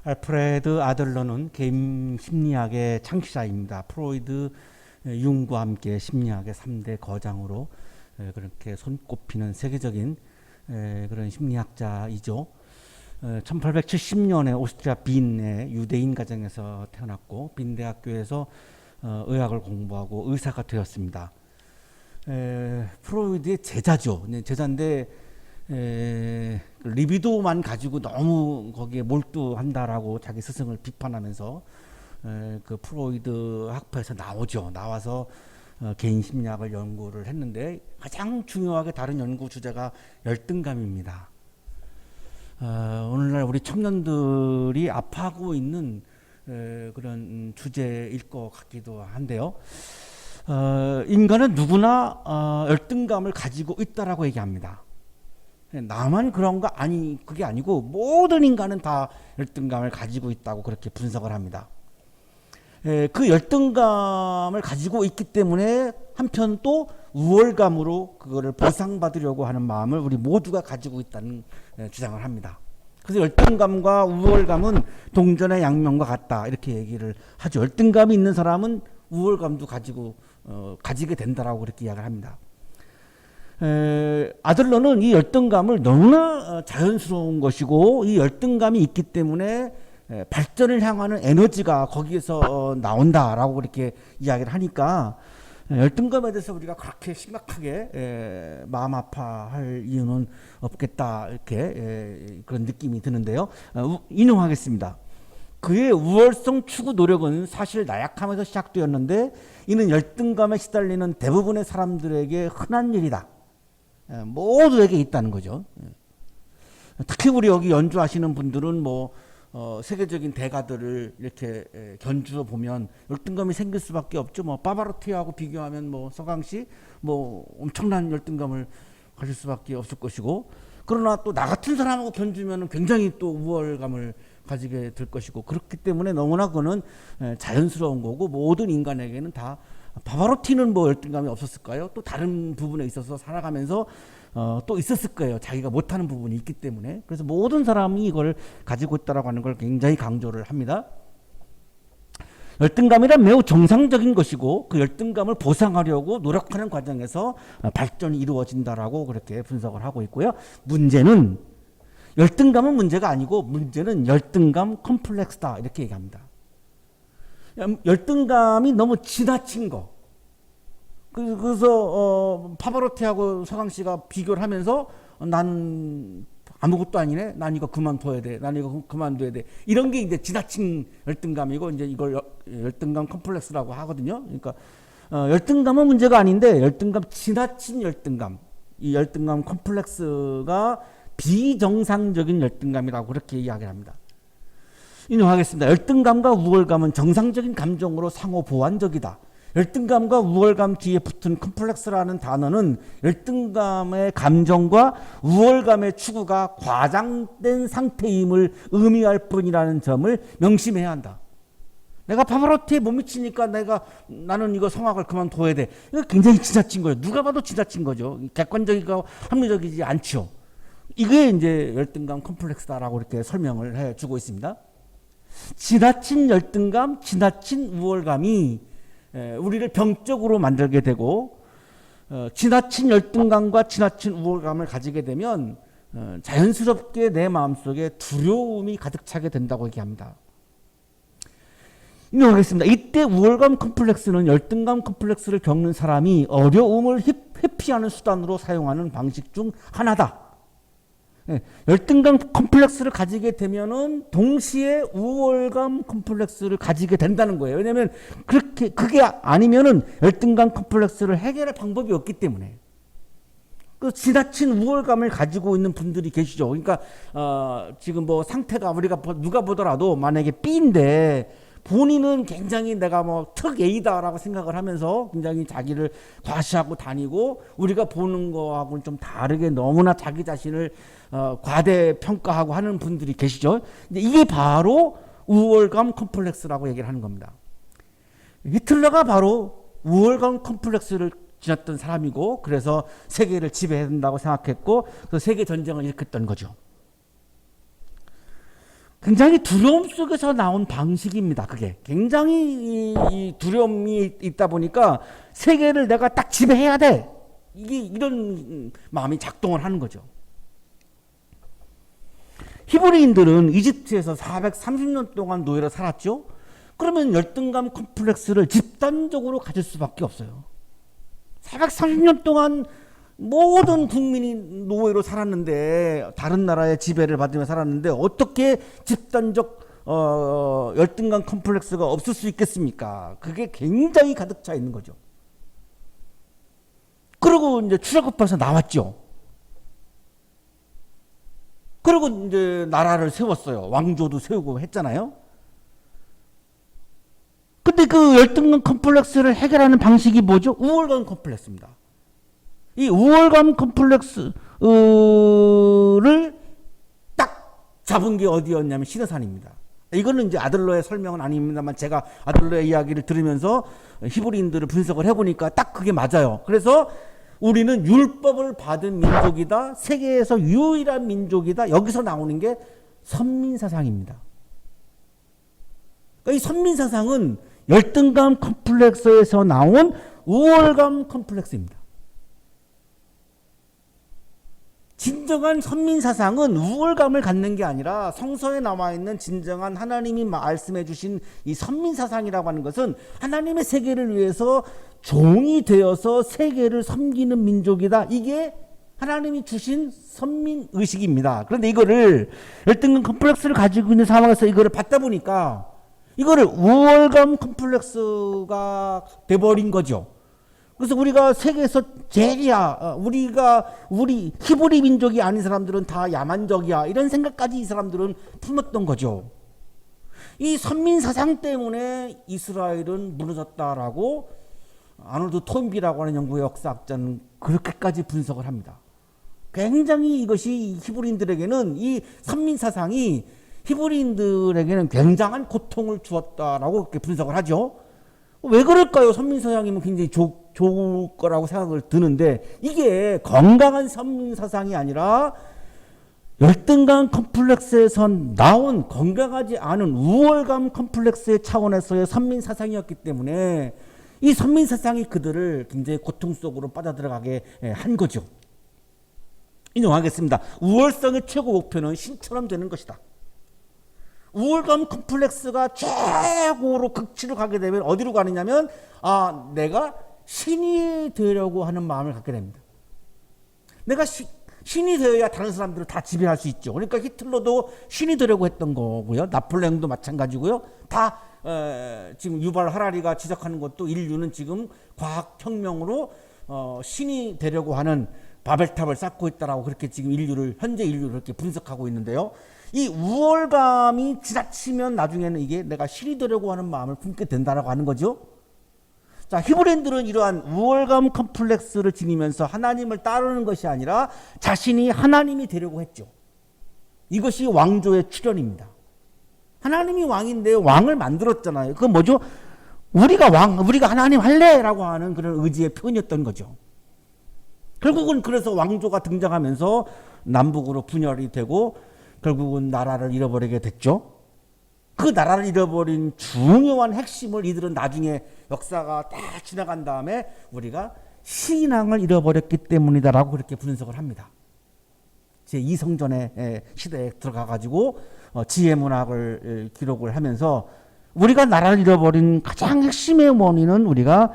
알프레드 아들러는 개인 심리학의 창시자입니다. 프로이드, 융과 함께 심리학의 3대 거장으로 그렇게 손꼽히는 세계적인 그런 심리학자이죠. 1870년에 오스트리아 빈의 유대인 가정에서 태어났고 빈 대학교에서 의학을 공부하고 의사가 되었습니다. 프로이드의 제자죠. 제자인데 리비도만 가지고 너무 거기에 몰두한다라고 자기 스승을 비판하면서 그 프로이드 학파에서 나오죠. 나와서 개인 심리학을 연구를 했는데 가장 중요하게 다른 연구 주제가 열등감입니다. 오늘날 우리 청년들이 아파하고 있는 그런 주제일 것 같기도 한데요. 인간은 누구나 열등감을 가지고 있다라고 얘기합니다. 나만 그런 거 그게 아니고 모든 인간은 다 열등감을 가지고 있다고 그렇게 분석을 합니다. 그 열등감을 가지고 있기 때문에 한편 또 우월감으로 그거를 보상받으려고 하는 마음을 우리 모두가 가지고 있다는 주장을 합니다. 그래서 열등감과 우월감은 동전의 양면과 같다 이렇게 얘기를 하죠. 열등감이 있는 사람은 우월감도 가지게 된다라고 그렇게 이야기를 합니다. 아들러는 이 열등감을 너무나 자연스러운 것이고 이 열등감이 있기 때문에 발전을 향하는 에너지가 거기에서 나온다라고 그렇게 이야기를 하니까 열등감에 대해서 우리가 그렇게 심각하게 마음 아파할 이유는 없겠다 이렇게 그런 느낌이 드는데요. 인용하겠습니다. 그의 우월성 추구 노력은 사실 나약함에서 시작되었는데 이는 열등감에 시달리는 대부분의 사람들에게 흔한 일이다. 모두에게 있다는 거죠. 특히 우리 여기 연주하시는 분들은 세계적인 대가들을 이렇게 견주어 보면 열등감이 생길 수밖에 없죠. 파바로티하고 비교하면 서강시 엄청난 열등감을 가질 수밖에 없을 것이고, 그러나 또 나 같은 사람하고 견주면 굉장히 또 우월감을 가지게 될 것이고, 그렇기 때문에 너무나 그거는 자연스러운 거고 모든 인간에게는 다. 파바로티는 열등감이 없었을까요? 또 다른 부분에 있어서 살아가면서 또 있었을 거예요. 자기가 못하는 부분이 있기 때문에. 그래서 모든 사람이 이걸 가지고 있다라고 하는 걸 굉장히 강조를 합니다. 열등감이란 매우 정상적인 것이고 그 열등감을 보상하려고 노력하는 과정에서 발전이 이루어진다라고 그렇게 분석을 하고 있고요. 문제는 열등감은 문제가 아니고 문제는 열등감 컴플렉스다 이렇게 얘기합니다. 열등감이 너무 지나친 거. 그래서 파바로티하고 서강씨가 비교를 하면서 난 아무것도 아니네. 난 이거 그만둬야 돼. 난 이거 그만둬야 돼. 이런 게 이제 지나친 열등감이고 이제 이걸 열등감 컴플렉스라고 하거든요. 그러니까 열등감은 문제가 아닌데 지나친 열등감. 이 열등감 컴플렉스가 비정상적인 열등감이라고 그렇게 이야기합니다. 인용하겠습니다. 열등감과 우월감은 정상적인 감정으로 상호 보완적이다. 열등감과 우월감 뒤에 붙은 컴플렉스라는 단어는 열등감의 감정과 우월감의 추구가 과장된 상태임을 의미할 뿐이라는 점을 명심해야 한다. 내가 파바로티에 못 미치니까 나는 이거 성악을 그만둬야 돼. 이거 굉장히 지나친 거예요. 누가 봐도 지나친 거죠. 객관적이고 합리적이지 않죠. 이게 이제 열등감 컴플렉스다라고 이렇게 설명을 해주고 있습니다. 지나친 열등감, 지나친 우월감이 우리를 병적으로 만들게 되고 지나친 열등감과 지나친 우월감을 가지게 되면 자연스럽게 내 마음속에 두려움이 가득 차게 된다고 얘기합니다. 인용하겠습니다. 이때 우월감 컴플렉스는 열등감 컴플렉스를 겪는 사람이 어려움을 회피하는 수단으로 사용하는 방식 중 하나다. 열등감 컴플렉스를 가지게 되면은 동시에 우월감 컴플렉스를 가지게 된다는 거예요. 왜냐하면 그게 아니면은 열등감 컴플렉스를 해결할 방법이 없기 때문에. 그 지나친 우월감을 가지고 있는 분들이 계시죠. 그러니까 지금 상태가 우리가 누가 보더라도 만약에 B인데 본인은 굉장히 내가 특 A다라고 생각을 하면서 굉장히 자기를 과시하고 다니고 우리가 보는 거하고는 좀 다르게 너무나 자기 자신을 과대평가하고 하는 분들이 계시죠. 이게 바로 우월감 컴플렉스라고 얘기를 하는 겁니다. 히틀러가 바로 우월감 컴플렉스를 지녔던 사람이고 그래서 세계를 지배해야 된다고 생각했고 그 세계 전쟁을 일으켰던 거죠. 굉장히 두려움 속에서 나온 방식입니다. 그게 굉장히 이 두려움이 있다 보니까 세계를 내가 딱 지배해야 돼. 이게 이런 마음이 작동을 하는 거죠. 히브리인들은 이집트에서 430년 동안 노예로 살았죠. 그러면 열등감 컴플렉스를 집단적으로 가질 수밖에 없어요. 430년 동안 모든 국민이 노예로 살았는데, 다른 나라의 지배를 받으며 살았는데 어떻게 집단적 열등감 컴플렉스가 없을 수 있겠습니까? 그게 굉장히 가득 차 있는 거죠. 그리고 이제 출애굽해서 나왔죠. 그리고 이제 나라를 세웠어요. 왕조도 세우고 했잖아요. 근데 그 열등감 컴플렉스를 해결하는 방식이 뭐죠? 우월감 컴플렉스입니다. 이 우월감 컴플렉스를 딱 잡은 게 어디였냐면 시내산입니다. 이거는 이제 아들러의 설명은 아닙니다만 제가 아들러의 이야기를 들으면서 히브리인들을 분석을 해보니까 딱 그게 맞아요. 그래서 우리는 율법을 받은 민족이다. 세계에서 유일한 민족이다. 여기서 나오는 게 선민사상입니다. 그러니까 이 선민사상은 열등감 컴플렉스에서 나온 우월감 컴플렉스입니다. 진정한 선민사상은 우월감을 갖는 게 아니라 성서에 나와 있는 진정한 하나님이 말씀해 주신 이 선민사상이라고 하는 것은 하나님의 세계를 위해서 종이 되어서 세계를 섬기는 민족이다. 이게 하나님이 주신 선민의식입니다. 그런데 이거를 열등감 컴플렉스를 가지고 있는 상황에서 이거를 받다 보니까 이거를 우월감 컴플렉스가 돼버린 거죠. 그래서 우리가 세계에서 제일이야. 우리 히브리 민족이 아닌 사람들은 다 야만적이야. 이런 생각까지 이 사람들은 품었던 거죠. 이 선민사상 때문에 이스라엘은 무너졌다라고 아놀드 톰비라고 하는 영국의 역사학자는 그렇게까지 분석을 합니다. 굉장히 이것이 히브리인들에게는 이 선민사상이 히브리인들에게는 굉장한 고통을 주었다라고 그렇게 분석을 하죠. 왜 그럴까요? 선민사상이면 굉장히 좋을 거라고 생각을 드는데 이게 건강한 선민사상이 아니라 열등감 컴플렉스에서 나온 건강하지 않은 우월감 컴플렉스의 차원에서의 선민사상이었기 때문에 이 선민사상이 그들을 굉장히 고통 속으로 빠져들어가게 한 거죠. 인용하겠습니다. 우월성의 최고 목표는 신처럼 되는 것이다. 우월감 컴플렉스가 최고로 극치로 가게 되면 어디로 가느냐면 내가 신이 되려고 하는 마음을 갖게 됩니다. 내가 신이 되어야 다른 사람들을 다 지배할 수 있죠. 그러니까 히틀러도 신이 되려고 했던 거고요. 나폴레옹도 마찬가지고요. 다 지금 유발 하라리가 지적하는 것도 인류는 지금 과학혁명으로 신이 되려고 하는 바벨탑을 쌓고 있다라고 그렇게 지금 현재 인류를 그렇게 분석하고 있는데요. 이 우월감이 지나치면 나중에는 이게 내가 신이 되려고 하는 마음을 품게 된다라고 하는 거죠. 자, 히브리인들은 이러한 우월감 컴플렉스를 지니면서 하나님을 따르는 것이 아니라 자신이 하나님이 되려고 했죠. 이것이 왕조의 출현입니다. 하나님이 왕인데 왕을 만들었잖아요. 그건 뭐죠? 우리가 하나님 할래라고 하는 그런 의지의 표현이었던 거죠. 결국은 그래서 왕조가 등장하면서 남북으로 분열이 되고 결국은 나라를 잃어버리게 됐죠. 그 나라를 잃어버린 중요한 핵심을 이들은 나중에 역사가 다 지나간 다음에 우리가 신앙을 잃어버렸기 때문이다라고 그렇게 분석을 합니다. 제2성전의 시대에 들어가가지고 지혜문학을 기록을 하면서 우리가 나라를 잃어버린 가장 핵심의 원인은 우리가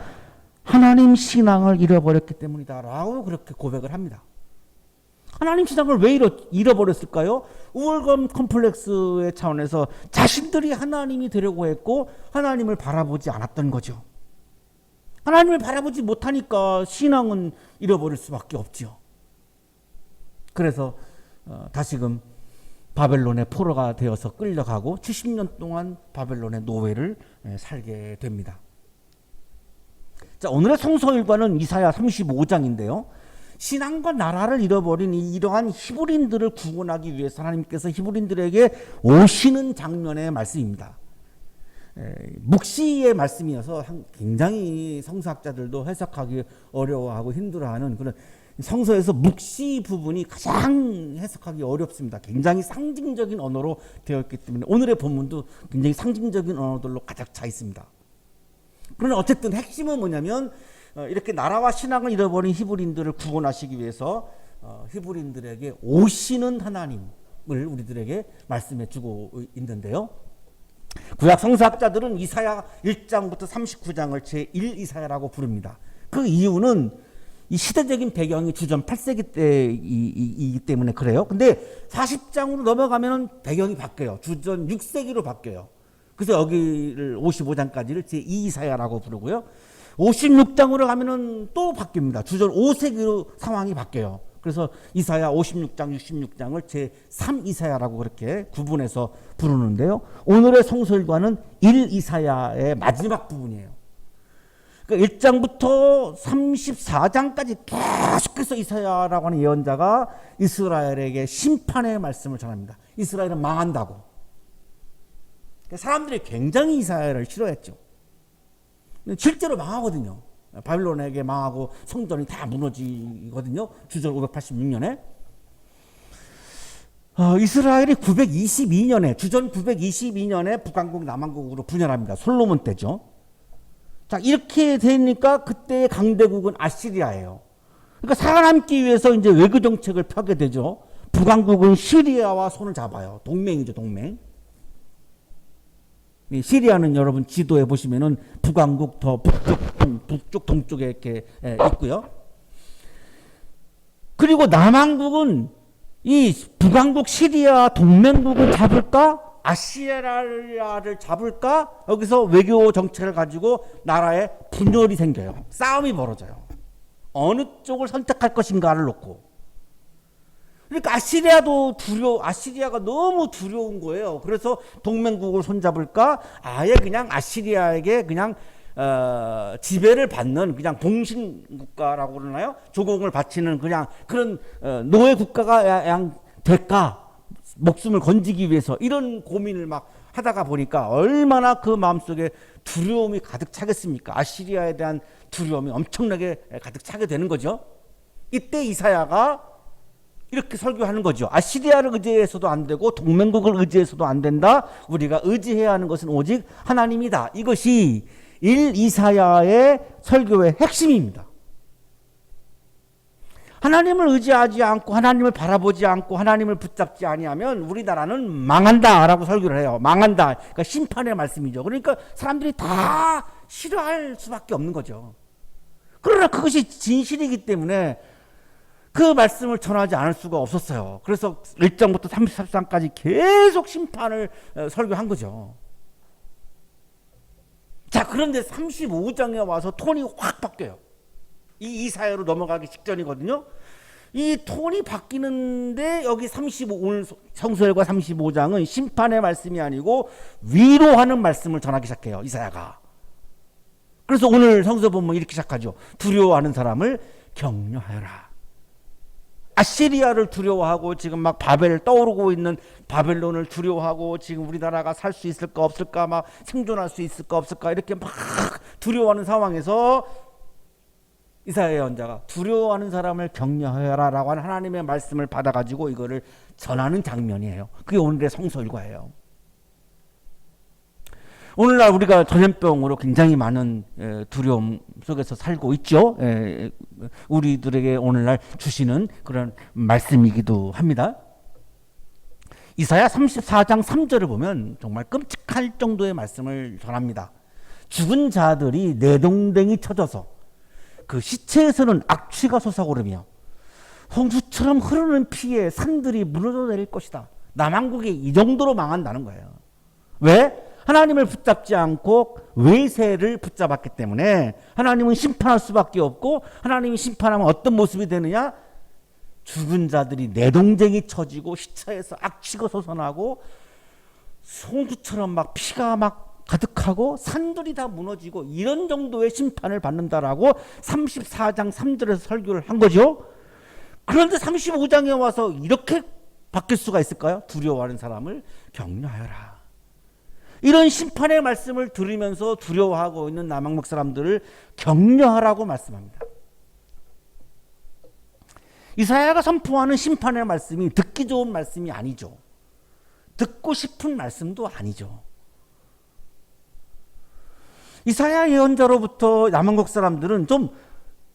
하나님 신앙을 잃어버렸기 때문이다라고 그렇게 고백을 합니다. 하나님 신앙을 왜 잃어버렸을까요? 우월감 컴플렉스의 차원에서 자신들이 하나님이 되려고 했고 하나님을 바라보지 않았던 거죠. 하나님을 바라보지 못하니까 신앙은 잃어버릴 수밖에 없죠. 그래서 다시금 바벨론의 포로가 되어서 끌려가고 70년 동안 바벨론의 노예를 살게 됩니다. 자, 오늘의 성서 일과는 이사야 35장인데요. 신앙과 나라를 잃어버린 이러한 히브리인들을 구원하기 위해서 하나님께서 히브리인들에게 오시는 장면의 말씀입니다. 묵시의 말씀이어서 굉장히 성서학자들도 해석하기 어려워하고 힘들어하는 그런 성서에서 묵시 부분이 가장 해석하기 어렵습니다. 굉장히 상징적인 언어로 되어 있기 때문에 오늘의 본문도 굉장히 상징적인 언어들로 가득 차 있습니다. 그러나 어쨌든 핵심은 뭐냐면 이렇게 나라와 신앙을 잃어버린 히브리인들을 구원하시기 위해서 히브리인들에게 오시는 하나님을 우리들에게 말씀해 주고 있는데요. 구약 성서학자들은 이사야 1장부터 39장을 제1 이사야라고 부릅니다. 그 이유는 이 시대적인 배경이 주전 8세기 때이기 때문에 그래요. 근데 40장으로 넘어가면 배경이 바뀌어요. 주전 6세기로 바뀌어요. 그래서 여기를 55장까지를 제2 이사야라고 부르고요. 56장으로 가면은 또 바뀝니다. 주전 5세기로 상황이 바뀌어요. 그래서 이사야 56장, 66장을 제3 이사야라고 그렇게 구분해서 부르는데요. 오늘의 성서일과는 1 이사야의 마지막 부분이에요. 그러니까 1장부터 34장까지 계속해서 이사야라고 하는 예언자가 이스라엘에게 심판의 말씀을 전합니다. 이스라엘은 망한다고. 그러니까 사람들이 굉장히 이사야를 싫어했죠. 실제로 망하거든요. 바빌론에게 망하고 성전이 다 무너지거든요. 주전 586년에. 이스라엘이 922년에 주전 922년에 북왕국 남왕국으로 분열합니다. 솔로몬 때죠. 자, 이렇게 되니까 그때의 강대국은 아시리아예요. 그러니까 살아남기 위해서 이제 외교 정책을 펴게 되죠. 북왕국은 시리아와 손을 잡아요. 동맹이죠, 동맹. 시리아는 여러분 지도에 보시면은 북왕국 더 북쪽 동쪽에 이렇게 있고요. 그리고 남왕국은 이 북왕국 시리아 동맹국을 잡을까? 아시리아를 잡을까? 여기서 외교 정책을 가지고 나라에 분열이 생겨요. 싸움이 벌어져요. 어느 쪽을 선택할 것인가를 놓고. 그러니까 아시리아가 너무 두려운 거예요. 그래서 동맹국을 손잡을까? 아예 그냥 아시리아에게 그냥 지배를 받는 그냥 봉신국가라고 그러나요? 조공을 바치는 그냥 그런 노예 국가가 될까? 목숨을 건지기 위해서 이런 고민을 막 하다가 보니까 얼마나 그 마음속에 두려움이 가득 차겠습니까? 아시리아에 대한 두려움이 엄청나게 가득 차게 되는 거죠. 이때 이사야가 이렇게 설교하는 거죠. 아시리아를 의지해서도 안 되고 동맹국을 의지해서도 안 된다. 우리가 의지해야 하는 것은 오직 하나님이다. 이것이 1 이사야의 설교의 핵심입니다. 하나님을 의지하지 않고 하나님을 바라보지 않고 하나님을 붙잡지 아니하면 우리나라는 망한다라고 설교를 해요. 망한다. 그러니까 심판의 말씀이죠. 그러니까 사람들이 다 싫어할 수밖에 없는 거죠. 그러나 그것이 진실이기 때문에 그 말씀을 전하지 않을 수가 없었어요. 그래서 1장부터 34장까지 계속 심판을 설교한 거죠. 자, 그런데 35장에 와서 톤이 확 바뀌어요. 이 이사야로 넘어가기 직전이거든요. 이 톤이 바뀌는데 여기 오늘 성서일과 35장은 심판의 말씀이 아니고 위로하는 말씀을 전하기 시작해요. 이사야가. 그래서 오늘 성서 보면 이렇게 시작하죠. 두려워하는 사람을 격려하여라. 아시리아를 두려워하고 지금 막 바벨 떠오르고 있는 바벨론을 두려워하고 지금 우리나라가 살 수 있을까 없을까 막 생존할 수 있을까 없을까 이렇게 막 두려워하는 상황에서 이사야 예언자가 두려워하는 사람을 격려하여라라고 하는 하나님의 말씀을 받아가지고 이거를 전하는 장면이에요. 그게 오늘의 성서일과예요. 오늘날 우리가 전염병으로 굉장히 많은 두려움 속에서 살고 있죠. 우리들에게 오늘날 주시는 그런 말씀이기도 합니다. 이사야 34장 3절을 보면 정말 끔찍할 정도의 말씀을 전합니다. 죽은 자들이 내동댕이 쳐져서 그 시체에서는 악취가 솟아오르며 홍수처럼 흐르는 피에 산들이 무너져 내릴 것이다. 남한국이 이 정도로 망한다는 거예요. 왜? 하나님을 붙잡지 않고 외세를 붙잡았기 때문에 하나님은 심판할 수밖에 없고 하나님이 심판하면 어떤 모습이 되느냐? 죽은 자들이 내동댕이 쳐지고 시체에서 악취가 솟아나고 홍수처럼 막 피가 막 가득하고 산들이 다 무너지고 이런 정도의 심판을 받는다라고 34장 3절에서 설교를 한 거죠. 그런데 35장에 와서 이렇게 바뀔 수가 있을까요? 두려워하는 사람을 격려하여라. 이런 심판의 말씀을 들으면서 두려워하고 있는 남한국 사람들을 격려하라고 말씀합니다. 이사야가 선포하는 심판의 말씀이 듣기 좋은 말씀이 아니죠. 듣고 싶은 말씀도 아니죠. 이사야 예언자로부터 남한국 사람들은 좀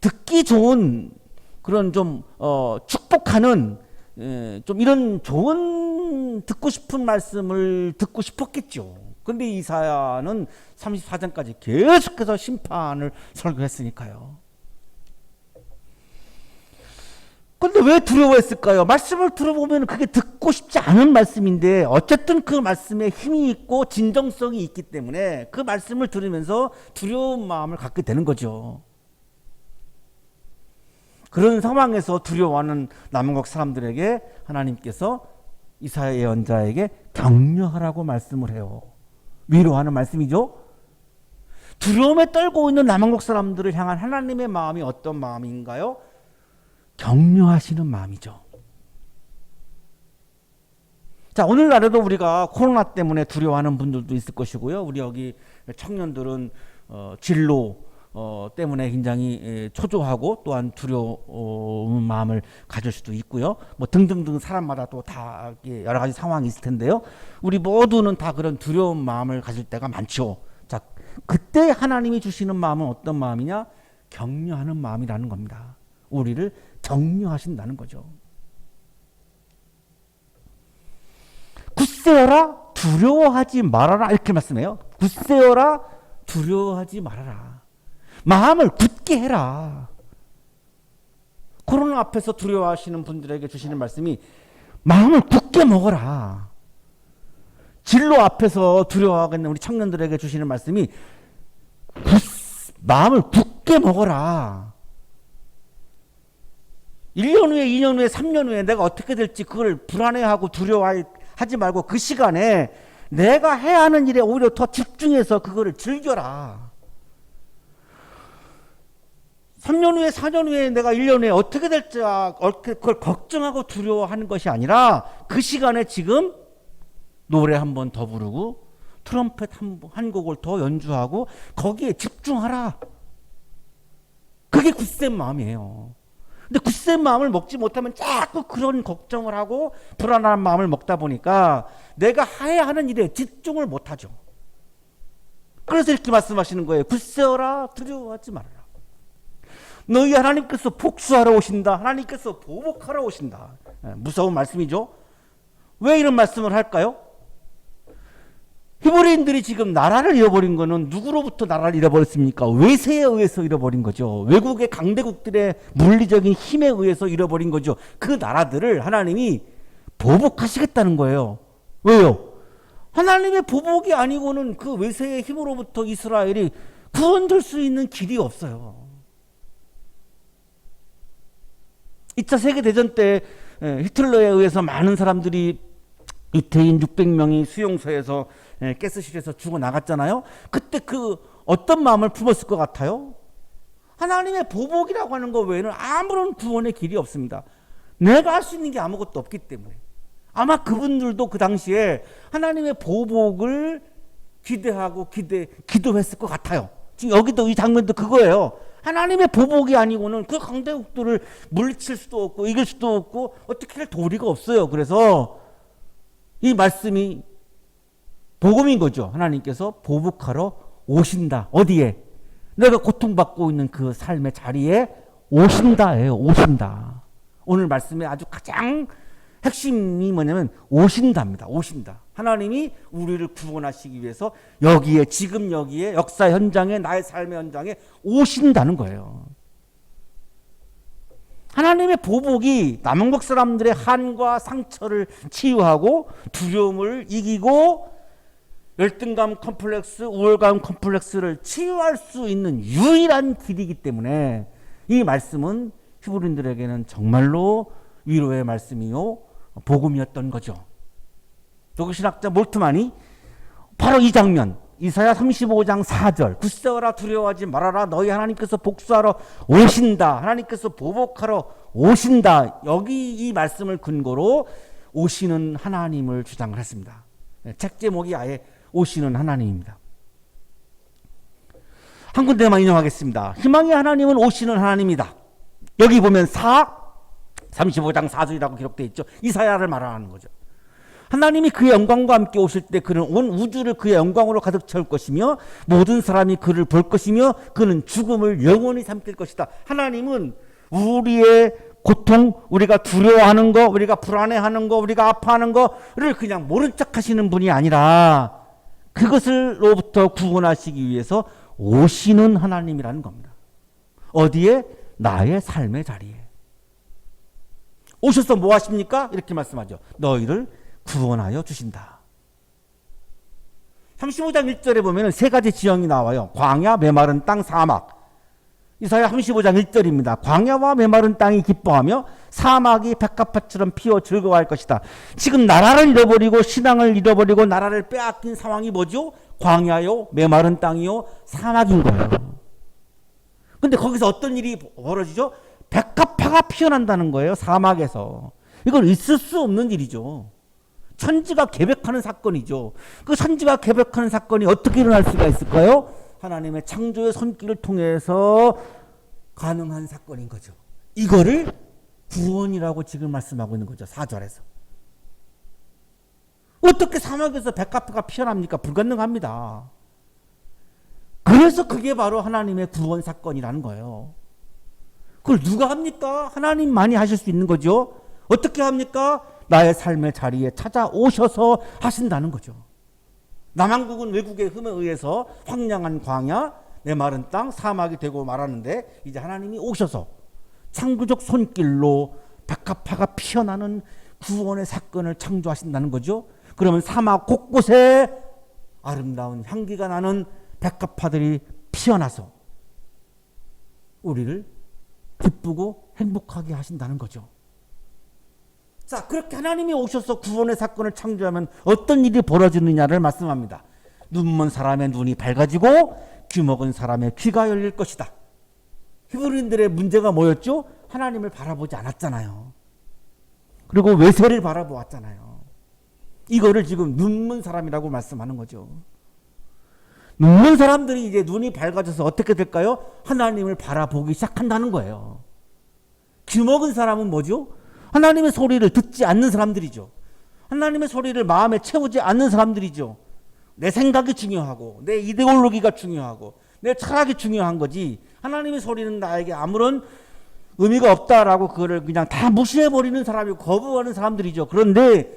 듣기 좋은 그런 좀 축복하는 좀 이런 좋은 듣고 싶은 말씀을 듣고 싶었겠죠. 그런데 이사야는 34장까지 계속해서 심판을 설교했으니까요. 그런데 왜 두려워했을까요? 말씀을 들어보면 그게 듣고 싶지 않은 말씀인데 어쨌든 그 말씀에 힘이 있고 진정성이 있기 때문에 그 말씀을 들으면서 두려운 마음을 갖게 되는 거죠. 그런 상황에서 두려워하는 남한국 사람들에게 하나님께서 이사야 예언자에게 격려하라고 말씀을 해요. 위로하는 말씀이죠. 두려움에 떨고 있는 남한국 사람들을 향한 하나님의 마음이 어떤 마음인가요? 격려하시는 마음이죠. 자, 오늘날에도 우리가 코로나 때문에 두려워하는 분들도 있을 것이고요. 우리 여기 청년들은 진로 때문에 굉장히 초조하고 또한 두려운 마음을 가질 수도 있고요. 뭐 등등등 사람마다 또 다 여러 가지 상황이 있을 텐데요. 우리 모두는 다 그런 두려운 마음을 가질 때가 많죠. 자, 그때 하나님이 주시는 마음은 어떤 마음이냐? 격려하는 마음이라는 겁니다. 우리를 격려하신다는 거죠. 굳세어라 두려워하지 말아라 이렇게 말씀해요. 굳세어라 두려워하지 말아라. 마음을 굳게 해라. 코로나 앞에서 두려워하시는 분들에게 주시는 말씀이 마음을 굳게 먹어라. 진로 앞에서 두려워하겠는 우리 청년들에게 주시는 말씀이 마음을 굳게 먹어라. 1년 후에 2년 후에 3년 후에 내가 어떻게 될지 그걸 불안해하고 두려워하지 말고 그 시간에 내가 해야 하는 일에 오히려 더 집중해서 그거를 즐겨라. 3년 후에 4년 후에 내가 1년 후에 어떻게 될지 그걸 걱정하고 두려워하는 것이 아니라 그 시간에 지금 노래 한 번 더 부르고 트럼펫 한 곡을 더 연주하고 거기에 집중하라. 그게 굳센 마음이에요. 근데 굳센 마음을 먹지 못하면 자꾸 그런 걱정을 하고 불안한 마음을 먹다 보니까 내가 해야 하는 일에 집중을 못하죠. 그래서 이렇게 말씀하시는 거예요. 굳세어라 두려워하지 말아라. 너희 하나님께서 복수하러 오신다. 하나님께서 보복하러 오신다. 무서운 말씀이죠. 왜 이런 말씀을 할까요? 히브리인들이 지금 나라를 잃어버린 거는 누구로부터 나라를 잃어버렸습니까? 외세에 의해서 잃어버린 거죠. 외국의 강대국들의 물리적인 힘에 의해서 잃어버린 거죠. 그 나라들을 하나님이 보복하시겠다는 거예요. 왜요? 하나님의 보복이 아니고는 그 외세의 힘으로부터 이스라엘이 구원될 수 있는 길이 없어요. 2차 세계대전 때 히틀러에 의해서 많은 사람들이 유태인 600명이 수용소에서 가스실에서 죽어나갔잖아요. 그때 그 어떤 마음을 품었을 것 같아요? 하나님의 보복이라고 하는 것 외에는 아무런 구원의 길이 없습니다. 내가 할 수 있는 게 아무것도 없기 때문에. 아마 그분들도 그 당시에 하나님의 보복을 기대하고 기도했을 것 같아요. 지금 여기도 이 장면도 그거예요. 하나님의 보복이 아니고는 그 강대국들을 물리칠 수도 없고 이길 수도 없고 어떻게 할 도리가 없어요. 그래서 이 말씀이 복음인 거죠. 하나님께서 보복하러 오신다. 어디에? 내가 고통받고 있는 그 삶의 자리에 오신다예요. 오신다. 오늘 말씀의 아주 가장 핵심이 뭐냐면 오신다입니다. 오신다. 하나님이 우리를 구원하시기 위해서 여기에 지금 여기에 역사 현장에 나의 삶의 현장에 오신다는 거예요. 하나님의 보복이 남한국 사람들의 한과 상처를 치유하고 두려움을 이기고 열등감 컴플렉스, 우월감 컴플렉스를 치유할 수 있는 유일한 길이기 때문에 이 말씀은 히브리인들에게는 정말로 위로의 말씀이요 복음이었던 거죠. 도교신학자 몰트만이 바로 이 장면 이사야 35장 4절 굳세어라 두려워하지 말아라 너희 하나님께서 복수하러 오신다. 하나님께서 보복하러 오신다. 여기 이 말씀을 근거로 오시는 하나님을 주장을 했습니다. 책 제목이 아예 오시는 하나님입니다. 한 군데만 인용하겠습니다. 희망의 하나님은 오시는 하나님이다. 여기 보면 35장 4절이라고 기록되어 있죠. 이사야를 말하는 거죠. 하나님이 그의 영광과 함께 오실 때 그는 온 우주를 그의 영광으로 가득 채울 것이며 모든 사람이 그를 볼 것이며 그는 죽음을 영원히 삼킬 것이다. 하나님은 우리의 고통, 우리가 두려워하는 거, 우리가 불안해하는 거, 우리가 아파하는 거를 그냥 모른 척 하시는 분이 아니라 그것을로부터 구원하시기 위해서 오시는 하나님이라는 겁니다. 어디에? 나의 삶의 자리에. 오셔서 뭐 하십니까? 이렇게 말씀하죠. 너희를 구원하여 주신다. 35장 1절에 보면 세 가지 지형이 나와요. 광야, 메마른 땅, 사막. 이사야 35장 1절입니다. 광야와 메마른 땅이 기뻐하며 사막이 백합화처럼 피어 즐거워할 것이다. 지금 나라를 잃어버리고 신앙을 잃어버리고 나라를 빼앗긴 상황이 뭐죠? 광야요, 메마른 땅이요, 사막인 거예요. 근데 거기서 어떤 일이 벌어지죠? 백합화가 피어난다는 거예요. 사막에서. 이건 있을 수 없는 일이죠. 천지가 개벽하는 사건이죠. 그 천지가 개벽하는 사건이 어떻게 일어날 수가 있을까요? 하나님의 창조의 손길을 통해서 가능한 사건인 거죠. 이거를 구원이라고 지금 말씀하고 있는 거죠. 4절에서. 어떻게 사막에서 백합화가 피어납니까? 불가능합니다. 그래서 그게 바로 하나님의 구원 사건이라는 거예요. 그걸 누가 합니까? 하나님만이 하실 수 있는 거죠. 어떻게 합니까? 나의 삶의 자리에 찾아오셔서 하신다는 거죠. 남한국은 외국의 흠에 의해서 황량한 광야, 메마른 땅, 사막이 되고 말하는데 이제 하나님이 오셔서 창조적 손길로 백합화가 피어나는 구원의 사건을 창조하신다는 거죠. 그러면 사막 곳곳에 아름다운 향기가 나는 백합화들이 피어나서 우리를 기쁘고 행복하게 하신다는 거죠. 자, 그렇게 하나님이 오셔서 구원의 사건을 창조하면 어떤 일이 벌어지느냐를 말씀합니다. 눈먼 사람의 눈이 밝아지고 귀먹은 사람의 귀가 열릴 것이다. 히브리인들의 문제가 뭐였죠? 하나님을 바라보지 않았잖아요. 그리고 외세를 바라보았잖아요. 이거를 지금 눈먼 사람이라고 말씀하는 거죠. 눈먼 사람들이 이제 눈이 밝아져서 어떻게 될까요? 하나님을 바라보기 시작한다는 거예요. 귀먹은 사람은 뭐죠? 하나님의 소리를 듣지 않는 사람들이죠. 하나님의 소리를 마음에 채우지 않는 사람들이죠. 내 생각이 중요하고 내 이데올로기가 중요하고 내 철학이 중요한 거지 하나님의 소리는 나에게 아무런 의미가 없다라고 그거를 그냥 다 무시해버리는 사람이고 거부하는 사람들이죠. 그런데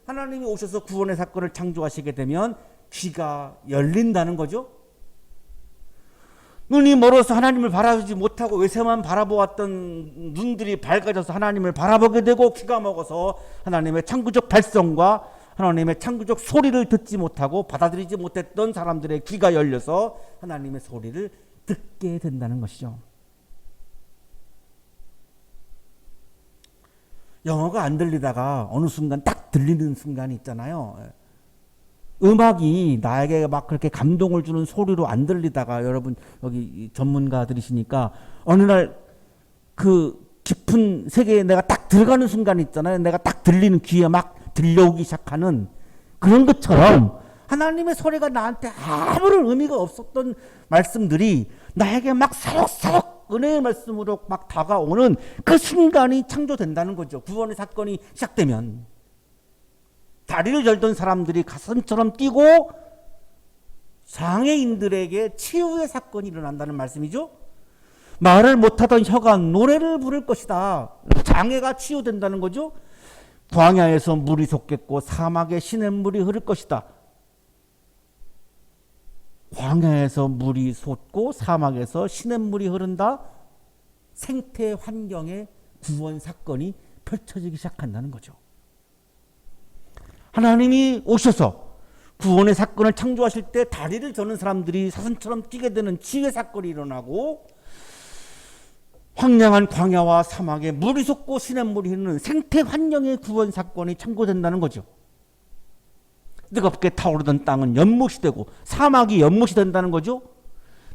하나님이 오셔서 구원의 사건을 창조하시게 되면 귀가 열린다는 거죠. 눈이 멀어서 하나님을 바라보지 못하고 외세만 바라보았던 눈들이 밝아져서 하나님을 바라보게 되고 귀가 먹어서 하나님의 창조적 발성과 하나님의 창조적 소리를 듣지 못하고 받아들이지 못했던 사람들의 귀가 열려서 하나님의 소리를 듣게 된다는 것이죠. 영어가 안 들리다가 어느 순간 딱 들리는 순간이 있잖아요. 음악이 나에게 막 그렇게 감동을 주는 소리로 안 들리다가 여러분 여기 전문가들이시니까 어느 날 그 깊은 세계에 내가 딱 들어가는 순간 있잖아요. 내가 딱 들리는 귀에 막 들려오기 시작하는 그런 것처럼 하나님의 소리가 나한테 아무런 의미가 없었던 말씀들이 나에게 막 사록사록 은혜의 말씀으로 막 다가오는 그 순간이 창조된다는 거죠. 구원의 사건이 시작되면 다리를 절던 사람들이 가슴처럼 뛰고 장애인들에게 치유의 사건이 일어난다는 말씀이죠. 말을 못하던 혀가 노래를 부를 것이다. 장애가 치유된다는 거죠. 광야에서 물이 솟겠고 사막에 시냇물이 흐를 것이다. 광야에서 물이 솟고 사막에서 시냇물이 흐른다. 생태 환경의 구원 사건이 펼쳐지기 시작한다는 거죠. 하나님이 오셔서 구원의 사건을 창조하실 때 다리를 저는 사람들이 사슴처럼 뛰게 되는 치유의 사건이 일어나고 황량한 광야와 사막에 물이 솟고 시냇물이 흐르는 생태 환경의 구원 사건이 창조된다는 거죠. 뜨겁게 타오르던 땅은 연못이 되고 사막이 연못이 된다는 거죠.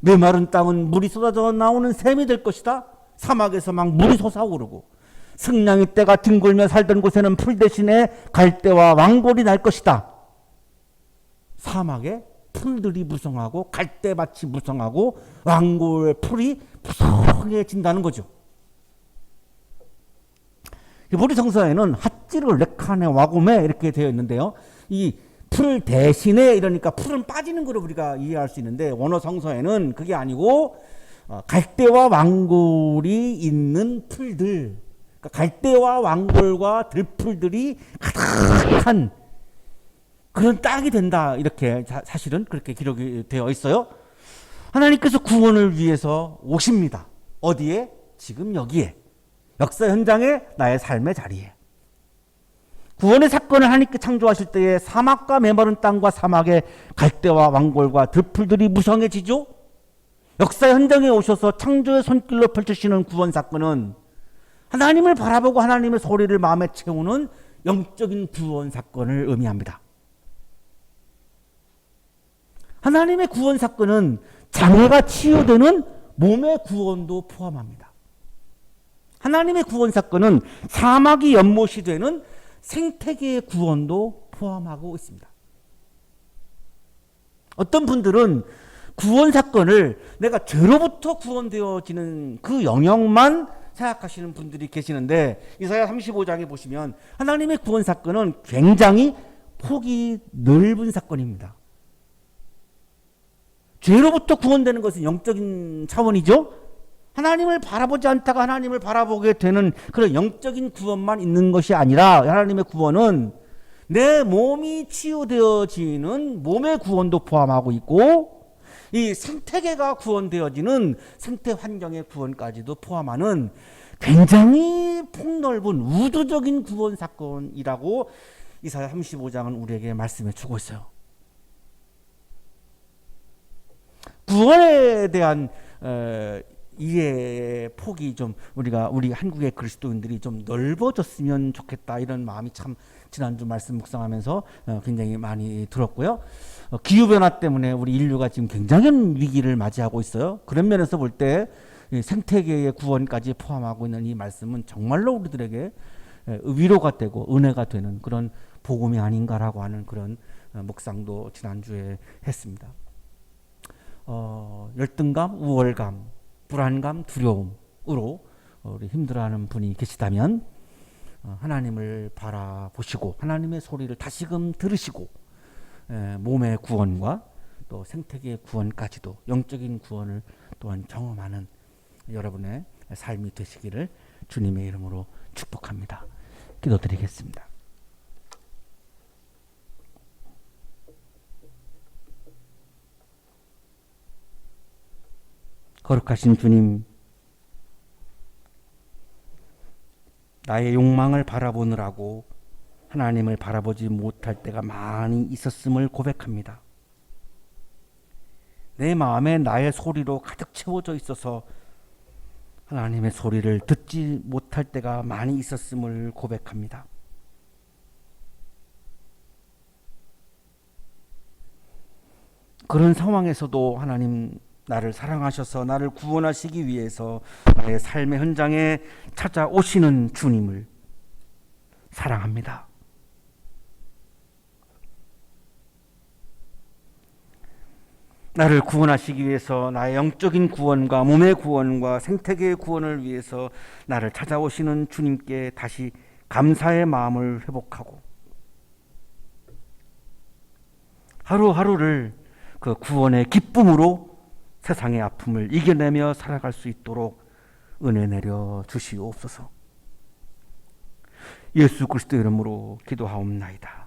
메마른 땅은 물이 쏟아져 나오는 샘이 될 것이다. 사막에서 막 물이 솟아오르고 승냥이 떼가 뒹굴며 살던 곳에는 풀 대신에 갈대와 왕골이 날 것이다. 사막에 풀들이 무성하고 갈대밭이 무성하고 왕골의 풀이 무성해진다는 거죠. 우리 성서에는 핫지르 레카네 와곰에 이렇게 되어 있는데요. 이 풀 대신에 이러니까 풀은 빠지는 거로 우리가 이해할 수 있는데 원어 성서에는 그게 아니고 갈대와 왕골이 있는 풀들, 그러니까 갈대와 왕골과 들풀들이 가득한 그런 땅이 된다. 이렇게 사실은 그렇게 기록이 되어 있어요. 하나님께서 구원을 위해서 오십니다. 어디에? 지금 여기에. 역사 현장에, 나의 삶의 자리에. 구원의 사건을 하나님께 창조하실 때에 사막과 메마른 땅과 사막에 갈대와 왕골과 들풀들이 무성해지죠. 역사 현장에 오셔서 창조의 손길로 펼치시는 구원 사건은 하나님을 바라보고 하나님의 소리를 마음에 채우는 영적인 구원 사건을 의미합니다. 하나님의 구원 사건은 장애가 치유되는 몸의 구원도 포함합니다. 하나님의 구원 사건은 사막이 연못이 되는 생태계의 구원도 포함하고 있습니다. 어떤 분들은 구원 사건을 내가 죄로부터 구원되어지는 그 영역만 생각하시는 분들이 계시는데 이사야 35장에 보시면 하나님의 구원 사건은 굉장히 폭이 넓은 사건입니다. 죄로부터 구원되는 것은 영적인 차원이죠. 하나님을 바라보지 않다가 하나님을 바라보게 되는 그런 영적인 구원만 있는 것이 아니라 하나님의 구원은 내 몸이 치유되어지는 몸의 구원도 포함하고 있고 이 생태계가 구원되어지는 생태 환경의 구원까지도 포함하는 굉장히 폭넓은 우주적인 구원 사건이라고 이사야 35장은 우리에게 말씀해 주고 있어요. 구원에 대한 이해의 폭이 좀 우리 한국의 그리스도인들이 좀 넓어졌으면 좋겠다 이런 마음이 참 지난주 말씀 묵상하면서 굉장히 많이 들었고요. 기후변화 때문에 우리 인류가 지금 굉장한 위기를 맞이하고 있어요. 그런 면에서 볼 때 생태계의 구원까지 포함하고 있는 이 말씀은 정말로 우리들에게 위로가 되고 은혜가 되는 그런 복음이 아닌가라고 하는 그런 묵상도 지난주에 했습니다. 열등감, 우월감, 불안감, 두려움으로 우리 힘들어하는 분이 계시다면 하나님을 바라보시고 하나님의 소리를 다시금 들으시고 몸의 구원과 또 생태계의 구원까지도 영적인 구원을 또한 경험하는 여러분의 삶이 되시기를 주님의 이름으로 축복합니다. 기도드리겠습니다. 거룩하신 주님, 나의 욕망을 바라보느라고 하나님을 바라보지 못할 때가 많이 있었음을 고백합니다. 내 마음에 나의 소리로 가득 채워져 있어서 하나님의 소리를 듣지 못할 때가 많이 있었음을 고백합니다. 그런 상황에서도 하나님 나를 사랑하셔서 나를 구원하시기 위해서 나의 삶의 현장에 찾아오시는 주님을 사랑합니다. 나를 구원하시기 위해서 나의 영적인 구원과 몸의 구원과 생태계의 구원을 위해서 나를 찾아오시는 주님께 다시 감사의 마음을 회복하고 하루하루를 그 구원의 기쁨으로 세상의 아픔을 이겨내며 살아갈 수 있도록 은혜 내려 주시옵소서. 예수 그리스도 이름으로 기도하옵나이다.